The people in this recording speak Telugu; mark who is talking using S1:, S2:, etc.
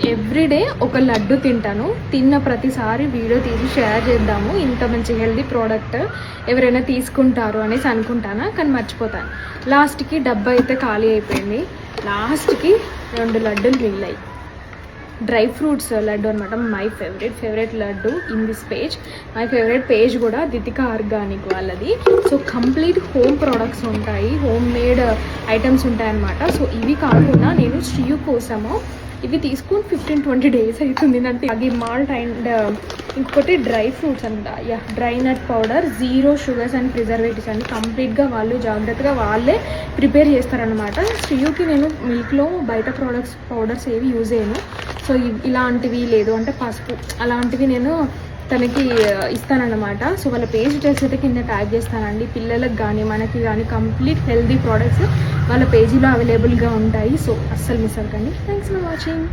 S1: ఎవ్రీడే ఒక లడ్డు తింటాను. తిన్న ప్రతిసారి వీడియో తీసి షేర్ చేద్దాము, ఇంత మంచి హెల్దీ ప్రోడక్ట్ ఎవరైనా తీసుకుంటారు అనేసి అనుకుంటాను, కానీ మర్చిపోతాను. లాస్ట్కి డబ్బా అయితే ఖాళీ అయిపోయింది. లాస్ట్కి 2 లడ్డూలు మిగిలాయి. డ్రై ఫ్రూట్స్ లడ్డు అనమాట. My favourite laddu in this page. My favourite page కూడా దితికా ఆర్గానిక్ వాళ్ళది. సో కంప్లీట్ హోమ్ ప్రోడక్ట్స్ ఉంటాయి, హోమ్ మేడ్ ఐటమ్స్ ఉంటాయి అన్నమాట. సో ఇవి కాకుండా నేను శ్రీయు కోసము ఇవి తీసుకుని 15-20 డేస్ అవుతుంది. నాకు అది మాల్ట్ అండ్ ఇంకొకటి డ్రై ఫ్రూట్స్ అంట. Dry nut powder, 0 sugars and preservatives అని కంప్లీట్గా వాళ్ళు జాగ్రత్తగా వాళ్ళే ప్రిపేర్ చేస్తారనమాట. శ్రీయుకి నేను మిల్క్లో బయట పౌడర్స్ ఏవి యూజ్ చేయను. సో ఇలాంటివి లేదు అంటే పసుపు అలాంటివి నేను తనకి ఇస్తానన్నమాట. సో వాళ్ళ పేజ్ డీటెయిల్స్ అయితే కింద ట్యాగ్ చేస్తానండి. పిల్లలకు కానీ మనకి కానీ కంప్లీట్ హెల్దీ ప్రోడక్ట్స్ వాళ్ళ పేజీలో అవైలబుల్గా ఉంటాయి. సో అస్సలు మిస్ అవ్వకండి. Thanks for watching.